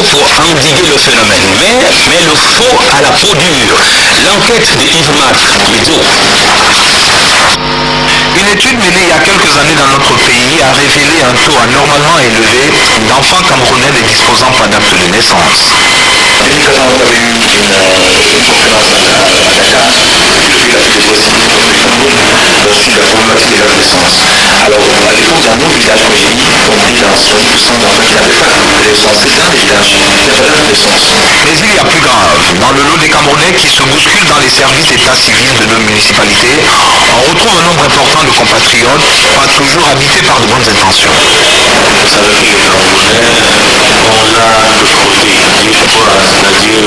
pour endiguer le phénomène. Mais le faux à la peau dure. L'enquête de Yves Mac, Médio. Une étude menée il y a quelques années dans notre pays a révélé un taux anormalement élevé d'enfants camerounais ne disposant pas d'acte de naissance. Médicalement, vous avez eu une conférence à Dakar sur la prévoyance lorsqu'il a problématique de l'adolescence. Alors, à l'époque, dans nos villages pays, compris dans 60% d'enfants qui n'avaient pas d'acte de naissance, c'est dans les villages, il n'y avait pas d'acte de naissance. Mais il y a plus grave. Dans le lot des Camerounais qui se bousculent dans les services d'état civil de nos municipalités, on retrouve un nombre important de compatriotes, pas toujours habités par de bonnes intentions. Vous savez que les Camerounais, on a deux projets.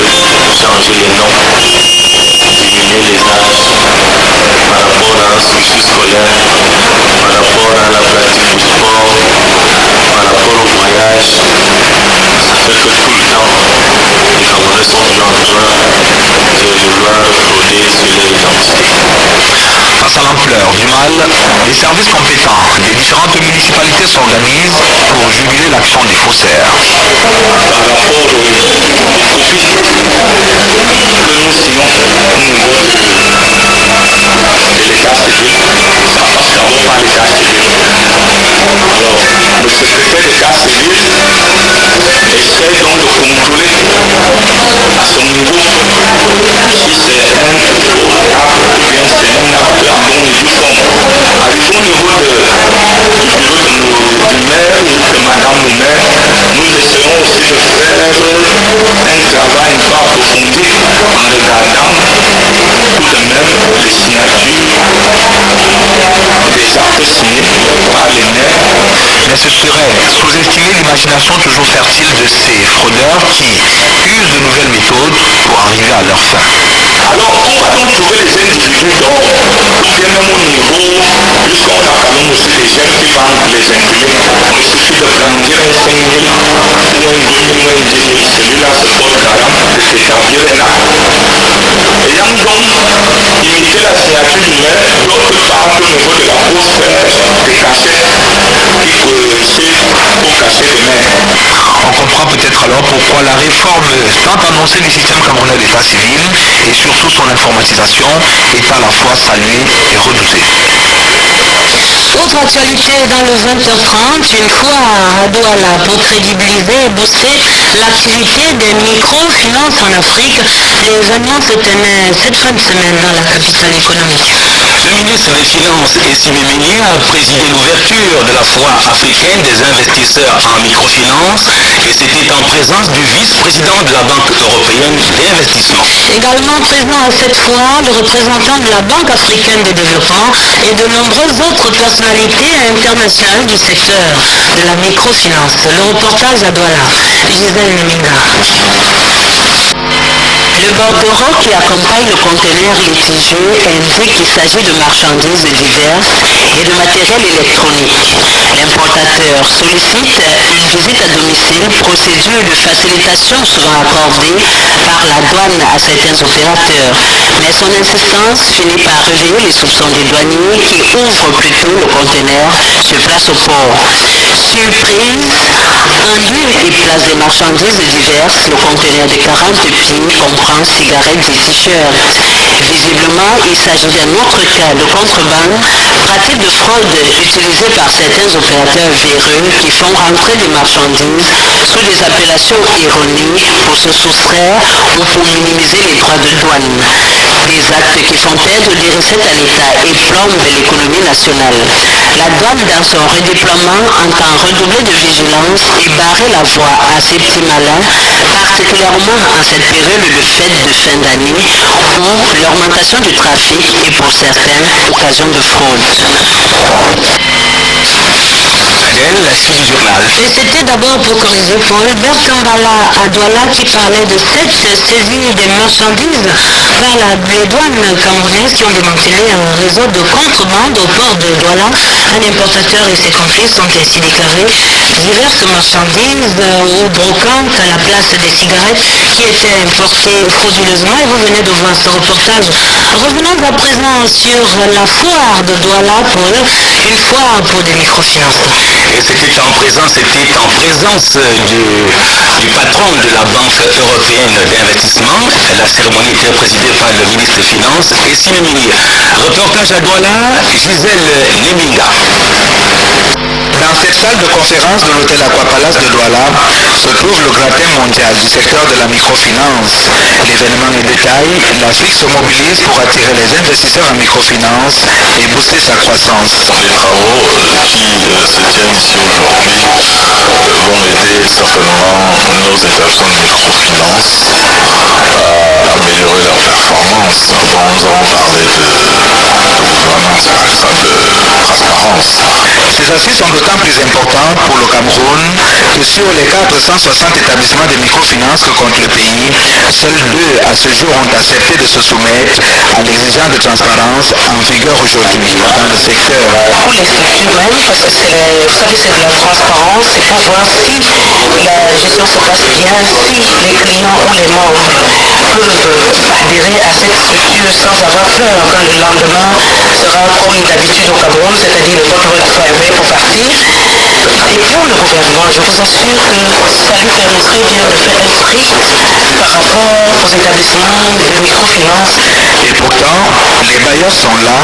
C'est-à-dire changer les noms, diminuer les âges par rapport à un cursus scolaire, par rapport à la pratique du sport, par rapport au voyage. Ça fait que tout le temps, les Camerounais sont toujours en train de vouloir frauder sur leur identité. Face à l'ampleur du mal, les services compétents des différentes municipalités s'organisent pour juguler l'action des faussaires. Par rapport au Covid que nous signons au niveau de l'État civil, ça passe d'abord par l'État civil. Alors, le secrétaire d'État civil essaie donc de contrôler à son niveau si c'est un acte ou bien c'est un acte en bon et due forme. Arrivé au niveau du bureau du maire ou de madame le maire, nous essayons aussi de faire un travail un peu approfondi en regardant tout de même les signatures des actes signés par les maires. Mais ce serait sous-estimer l'imagination toujours fertile de ces fraudeurs qui usent de nouvelles méthodes pour arriver à leur fin. Alors, on va donc trouver les individus d'or, ou bien même au niveau, puisqu'on a quand même aussi les jeunes qui vendent les imprimés. Il suffit de brandir un 5 000 ou un 2 000 ou un 10 000. Celui-là se porte garant de s'établir un acte. Ayant donc imité la signature du maire, d'autres partent au niveau de la poste des cachettes qui coïncident pour cacher les maires. On comprend peut-être alors pourquoi la réforme tant annoncée du système camerounais d'état civil et surtout son informatisation est à la fois saluée et redoutée. Autre actualité dans le 20h30, une fois à Douala pour crédibiliser et booster l'activité des microfinances en Afrique. Les réunions se tenaient cette fin de semaine dans la capitale économique. Le ministre des Finances, Essimé Meigné, a présidé l'ouverture de la foire africaine des investisseurs en microfinance et c'était en présence du vice-président de la Banque européenne d'investissement. Également présent à cette foire, le représentant de la Banque africaine de développement et de nombreuses autres personnalités internationales du secteur de la microfinance. Le reportage à Douala, Gisèle Neminga. Le bordereau qui accompagne le conteneur litigeux indique qu'il s'agit de marchandises diverses et de matériel électronique. L'importateur sollicite une visite à domicile, procédure de facilitation souvent accordée par la douane à certains opérateurs. Mais son insistance finit par réveiller les soupçons des douaniers qui ouvrent plutôt le conteneur sur place au port. Surprise, en lieu et place des marchandises diverses, le conteneur de 40 pieds comprend cigarettes et t-shirts. Visiblement, il s'agit d'un autre cas de contrebande, pratique de fraude utilisée par certains opérateurs véreux qui font rentrer des marchandises sous des appellations ironiques pour se soustraire ou pour minimiser les droits de douane. Des actes qui font perdre des recettes à l'État et plombent l'économie nationale. La douane, dans son redéploiement, entend redoubler de vigilance et barrer la voie à ces petits malins, particulièrement en cette période de fête de fin d'année où l'augmentation du trafic est pour certains occasion de fraude. Adèle, la suite du journal. Et c'était d'abord pour corriger Paul Bertambala à Douala qui parlait de cette saisie des marchandises par les douanes camerounaises qui ont démantelé un réseau de contrebande au port de Douala. Un importateur et ses complices ont ainsi déclaré diverses marchandises ou brocantes à la place des cigarettes qui étaient importées frauduleusement et vous venez de voir ce reportage. Revenons à présent sur la foire de Douala, Paul, une foire pour des microfinances. et c'était en présence du patron de la Banque européenne d'investissement. La cérémonie était présidée par le ministre des Finances et Simimini. Reportage à Douala, Gisèle Neminga. Dans cette salle de conférence de l'hôtel Aquapalace de Douala se trouve le gratin mondial du secteur de la microfinance. L'événement est détail, l'Afrique se mobilise pour attirer les investisseurs en microfinance et booster sa croissance. Les travaux qui se tiennent ici aujourd'hui vont aider certainement nos établissements de microfinance à améliorer leur performance. Avant, nous avons parlé de gouvernance, appelez ça de transparence. Ces assises sont d'autant plus importantes pour le Cameroun que sur les 460 établissements de microfinance que compte le pays, seuls 2 à ce jour ont accepté de se soumettre à l'exigence de transparence en vigueur aujourd'hui dans le secteur. Pour les structures même, parce que c'est de la transparence, c'est pour voir si la gestion se passe bien, si les clients ou les membres peuvent adhérer à cette structure sans avoir peur quand le lendemain sera comme d'habitude au Cameroun, c'est-à-dire le vote va fermer pour partir. Et pour le gouvernement, je vous assure que ça lui permettrait bien de faire un prix par rapport aux établissements de microfinance. Et pourtant, les bailleurs sont là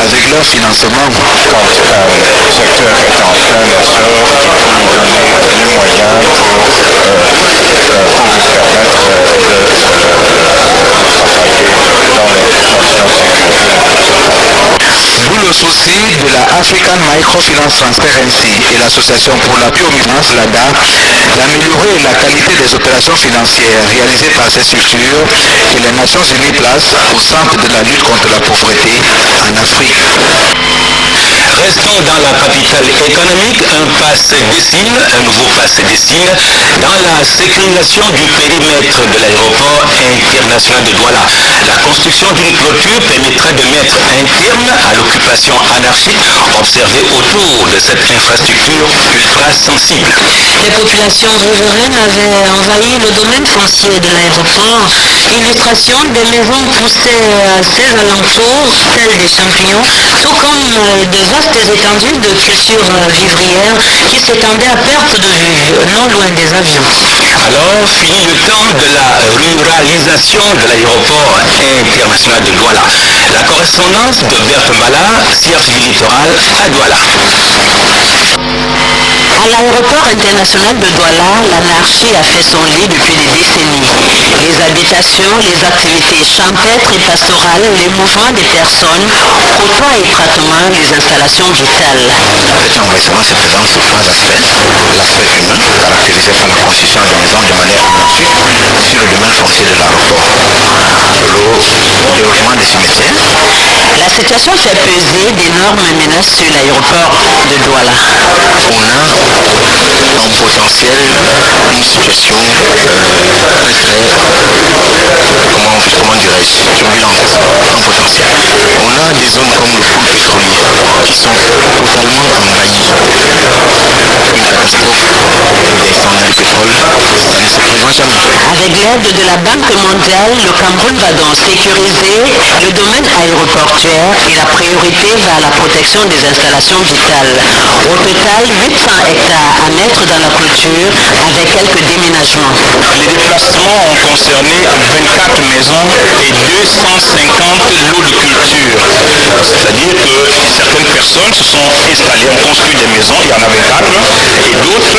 avec leur financement. Quand un secteur est en plein essor, il faut lui donner les moyens pour lui permettre de travailler dans les conditions de sécurité. D'où le souci de la African Microfinance Transparency et l'Association pour l'appui aux microfinances, l'ADA, d'améliorer la qualité des opérations financières réalisées par ces structures que les Nations Unies placent au centre de la lutte contre la pauvreté en Afrique. Restons dans la capitale économique, un nouveau pass dessine dans la sécurisation du périmètre de l'aéroport international de Douala. La construction d'une clôture permettra de mettre un terme à l'occupation anarchique observée autour de cette infrastructure ultra sensible. Les populations riveraines avaient envahi le domaine foncier de l'aéroport. Illustration des maisons poussées à ses alentours, telles des champignons, tout comme de vastes étendues de cultures vivrières qui s'étendaient à perte de vue, non loin des avions. Alors, fini le temps de la ruralisation de l'aéroport international de Douala. La correspondance de Berthe Mbala, CRTV Littoral à Douala. À l'aéroport international de Douala, l'anarchie a fait son lit depuis des décennies. Les habitations, les activités champêtres et pastorales, les mouvements des personnes côtoient étroitement les installations vitales. Cet envahissement se présente sous 3 aspects. L'aspect humain, caractérisé par la construction de maisons de manière anarchique sur le domaine foncier de l'aéroport. Le développement des cimetières. La situation fait peser d'énormes menaces sur l'aéroport de Douala. On a en potentiel une situation comment dirais-je, j'ai oublié l'entête, en potentiel. On a des zones comme le pool pétrolier qui sont totalement envahies. Une catastrophe d'incendie de pétrole ne se présente jamais. Avec l'aide de la Banque mondiale, le Cameroun va donc sécuriser le domaine aéroportuaire et la priorité va à la protection des installations vitales. Au total, 800 hectares à mettre dans la clôture avec quelques déménagements. Les déplacements ont concerné 24 maisons et 250 lots de culture. C'est-à-dire que certaines personnes se sont installées, ont construit des maisons, il y en a 24, et d'autres